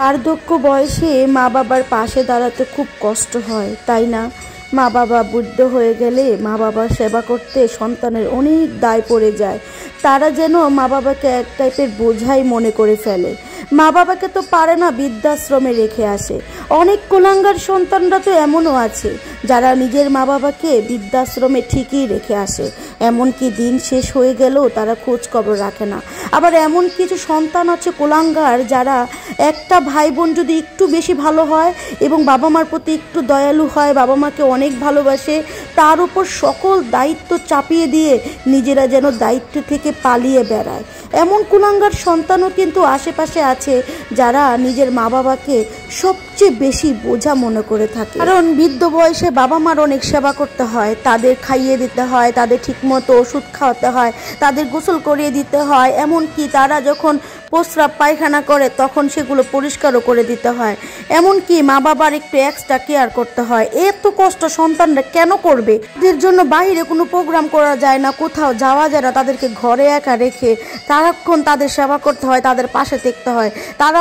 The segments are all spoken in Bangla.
বার্ধক্য বয়সে মা বাবার পাশে দাঁড়াতে খুব কষ্ট হয়, তাই না? মা বাবা বৃদ্ধ হয়ে গেলে মা বাবার সেবা করতে সন্তানের অনেক দায় পড়ে যায়। তারা যেন মা বাবাকে এক টাইপের বোঝাই মনে করে ফেলে। মা বাবাকে তো পারে না বৃদ্ধাশ্রমে রেখে আসে। অনেক কুলাঙ্গার সন্তানরা তো এমনও আছে যারা নিজের মা বাবাকে বৃদ্ধাশ্রমে ঠিকই রেখে আসে, এমনকি দিন শেষ হয়ে গেলেও তারা খোঁজ খবর রাখে না। আবার এমন কিছু সন্তান আছে কুলাঙ্গার যারা একটা ভাই বোন যদি একটু বেশি ভালো হয় এবং বাবা মার প্রতি একটু দয়ালু হয়, বাবা মাকে অনেক ভালোবাসে, তার উপর সকল দায়িত্ব চাপিয়ে দিয়ে নিজেরা যেন দায়িত্ব থেকে পালিয়ে বেড়ায়। এমন কুলাঙ্গার সন্তানও কিন্তু আশেপাশে আছে যারা নিজের মা বাবাকে সবচেয়ে বেশি বোঝা মনে করে থাকে। কারণ বৃদ্ধ বয়সে বাবা মার অনেক সেবা করতে হয়, তাদের খাইয়ে দিতে হয়, তাদের ঠিকমতো ওষুধ খাওয়াতে হয়, তাদের গোসল করিয়ে দিতে হয়, এমনকি তারা যখন প্রস্রাব পায়খানা করে তখন সেগুলো পরিষ্কারও করে দিতে হয়, এমনকি মা বাবার একটু এক্সট্রা কেয়ার করতে হয়। এত কষ্ট সন্তানরা কেন করবে? এদের জন্য বাইরে কোনো প্রোগ্রাম করা যায় না, কোথাও যাওয়া যায় না, তাদেরকে ঘরে একা রেখে সারাক্ষণ তাদের সেবা করতে হয়, তাদের পাশে থাকতে হয়। তারা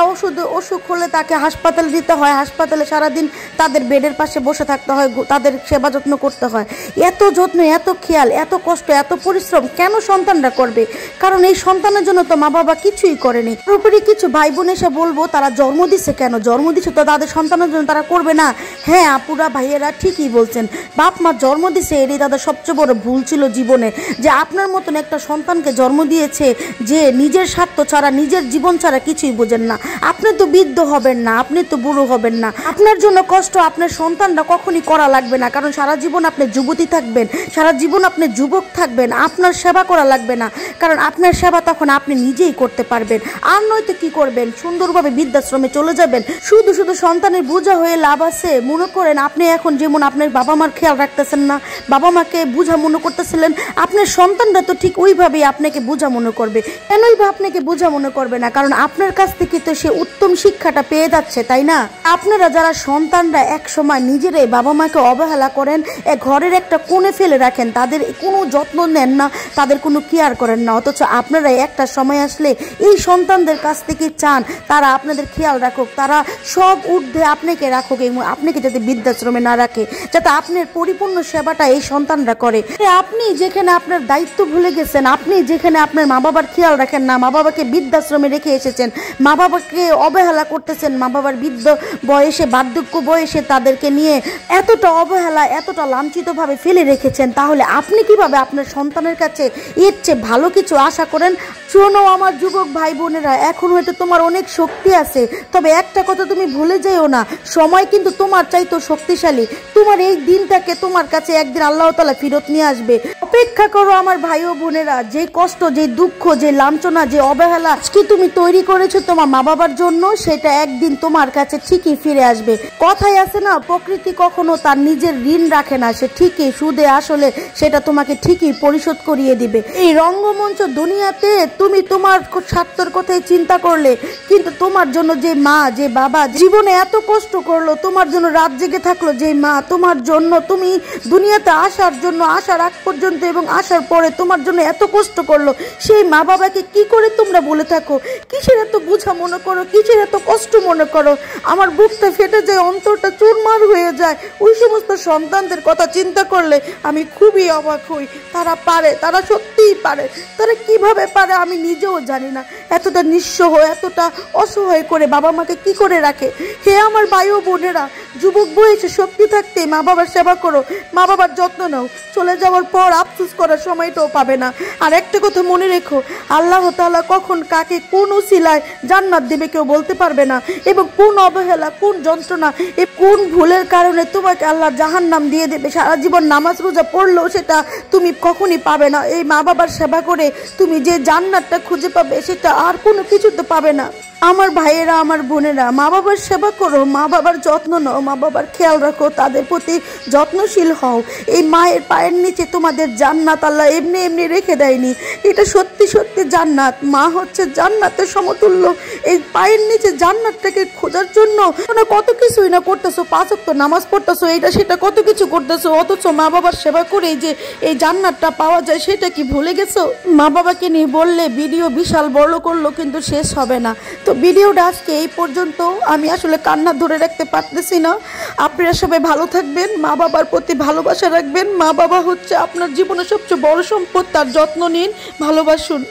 অসুখ হলে তাকে হাসপাতালে দিতে হয়, হাসপাতালে সারাদিন তাদের বেডের পাশে বসে থাকতে হয়, তাদের সেবা যত্ন করতে হয়। এত যত্ন, এত খেয়াল, এত কষ্ট, এত পরিশ্রম কেন সন্তানরা করবে? কারণ এই সন্তানের জন্য তো মা বাবা কিছুই করেনি। পুরোপুরি কিছু ভাই বোন এসে বলবো তারা জন্ম দিচ্ছে কেন? জন্ম দিচ্ছে তো তাদের সন্তানের জন্য, তারা করবে না? হ্যাঁ আপুরা ভাইয়েরা ঠিকই বলছেন, বাপ মা জন্ম দিচ্ছে, এটাই তাদের সবচেয়ে বড় ভুল ছিল জীবনে, যে আপনার মতন একটা সন্তানকে জন্ম দিয়েছে যে নিজের স্বার্থ ছাড়া, নিজের জীবন ছাড়া কিছুই বোঝেন না। আপনি তো বৃদ্ধ হবেন না, আপনি তো বুড়ো হবেন না, আপনার জন্য কষ্ট আপনার সন্তানরা কখনই করা লাগবে না। কারণ সারা জীবন আপনি যুবতী থাকবেন, সারা জীবন আপনি যুবক থাকবেন, আপনার সেবা করা লাগবে না। কারণ আপনার সেবা তখন আপনি নিজেই করতে পারবেন। আর নয়তো কি করবেন? সুন্দরভাবে বৃদ্ধাশ্রমে চলে যাবেন। শুধু শুধু সন্তানের বোঝা হয়ে লাভ আছে? মনে করেন আপনি এখন যেমন আপনার বাবা মার খেয়াল রাখতেছেন না, বাবা মাকে বোঝা মনে করতেছিলেন, আপনার সন্তানরা তো ঠিক ওইভাবেই আপনাকে বোঝা মনে করবে। কেনই বা আপনাকে বোঝা মনে করবে না? কারণ আপনার কাছ থেকে তো সে উত্তম শিক্ষাটা পেয়ে যাচ্ছে, তাই না? আপনারা যারা সন্তানরা এক সময় নিজেরাই বাবা মাকে অবহেলা করেন, ঘরের একটা কোণে ফেলে রাখেন, তাদের কোনো যত্ন নেন না, তাদের কোনো কেয়ার করেন না, অথচ আপনারা একটা সময় আসলে এই সন্তানদের কাছ থেকে চান তারা আপনাদের খেয়াল রাখুক, তারা সব ঊর্ধ্বে আপনাকে রাখুক এবং আপনাকে যাতে বৃদ্ধাশ্রমে না রাখে, যাতে আপনার পরিপূর্ণ সেবাটা এই সন্তানরা করে। আপনি যেখানে আপনার দায়িত্ব ভুলে গেছেন, আপনি যেখানে আপনার মা বাবার খেয়াল রাখেন না, মা বাবাকে বৃদ্ধাশ্রমে রেখে এসেছেন, মা বাবাকে অবহেলা করতেছেন, মা বাবার বৃদ্ধ বয়সে, বার্ধক্য বয়সে তাদেরকে নিয়ে এতটা অবহেলা, এতটা লাঞ্ছিতভাবে ফেলে রেখেছেন, তাহলে আপনি কিভাবে আপনার সন্তানের কাছে এর চেয়ে ভালো কিছু আশা করেন? শোনো আমার যুবক ভাই বোনেরা, এখন হয়তো তোমার অনেক শক্তি আছে, তবে একটা কথা তুমি ভুলে যেও না, সময় কিন্তু তোমার চাইতো শক্তিশালী। তোমার এই দিনটাকে তোমার কাছে একদিন আল্লাহ তাআলা ফিরত নিয়ে আসবে। অপেক্ষা করো আমার ভাই ও বোনেরা। যে কষ্ট, যে দুঃখ, যে লাঞ্ছনা, যে অবহেলা কি তুমি তৈরি করেছো তোমার মা বাবার জন্য, সেটা একদিন তোমার কাছে ঠিকই ফিরে আসবে। কথায় আছে না, প্রকৃতি কখনো তার নিজের ঋণ রাখে না, সে ঠিকই সুদে আসলে সেটা তোমাকে ঠিকই পরিশোধ করিয়ে দিবে। এই রঙ্গমঞ্চ দুনিয়াতে তুমি তোমার স্বার্থের কথাই চিন্তা করলে, কিন্তু তোমার জন্য যে মা, যে বাবা জীবনে এত কষ্ট করলো, তোমার জন্য রাত জেগে থাকলো, যে মা তোমার জন্য, তুমি দুনিয়াতে আসার জন্য, আসার আগ পর্যন্ত এবং আসার পরে তোমার জন্য এত কষ্ট করলো, সেই মা বাবাকে কি করে তোমরা বলে থাকো? কিসের এত বোঝা মনে করো, কিসের এত কষ্ট মনে করো? আমার বুকটা ফেটে যায়, অন্তরটা চুরমার হয়ে যায় ওই সমস্ত সন্তানদের কথা চিন্তা করলে। আমি খুবই অবাক হই, তারা পারে, তারা সত্যিই পারে, তারা কিভাবে পারে আমি নিজেও জানি না। এতটা নিঃস্ব, এতটা অসহায় করে বাবা মাকে কি করে রাখে? হে আমার ভাই ও বোনেরা, যুবক বয়সে শক্তি থাকতে মা বাবার সেবা করো, মা বাবার যত্ন নাও। চলে যাওয়ার পর আফসোস করার সময়টাও পাবে না। আর একটা কথা মনে রেখো, আল্লাহ তাআলা কখন কাকে কোন উসিলায় জান্নাত দেবে কেউ বলতে পারবে না, এবং কোন অবহেলা, কোন যন্ত্রণা, কোন ভুলের কারণে তোমাকে আল্লাহ জাহান্নাম দিয়ে দেবে, সারা জীবন নামাজ রোজা পড়লেও সেটা তুমি কখনই পাবে না। এই মা বাবার সেবা করে তুমি যে জান্নাতটা খুঁজে পাবে সেটা আর কোনো কিছুতে পাবে না। আমার ভাইয়েরা, আমার বোনেরা, মা বাবার সেবা করো, মা বাবার যত্ন নাও, মা বাবার খেয়াল রাখো, তাদের প্রতি যত্নশীল হও। এই মায়ের পায়ের নিচে তোমাদের জান্নাত আল্লাহ এমনি এমনি রেখে দেয়নি, এটা সত্যি সত্যি জান্নাত। মা হচ্ছে জান্নাতের সমতুল্য। এই পায়ের নিচে জান্নাতটাকে খোঁজার জন্য কত কিছুই না করতেছো, 5 ওয়াক্ত নামাজ পড়তেছো, এটা সেটা কত কিছু করতেছো, অথচ মা বাবার সেবা করে যে এই জান্নাতটা পাওয়া যায় সেটা কি ভুলে গেছো? মা বাবাকে নিয়ে বললে ভিডিও বিশাল বড় করলো, বললেও কিন্তু শেষ হবে না। তো ভিডিওটা আজকে এই পর্যন্ত। আমি আসলে কান্না ধরে রাখতে পারতেছি না। আপনারা সবাই ভালো থাকবেন, মা বাবার প্রতি ভালোবাসা রাখবেন। মা বাবা হচ্ছে আপনার জীবনের সবচেয়ে বড় সম্পদ, তার যত্ন নিন, ভালোবাসুন।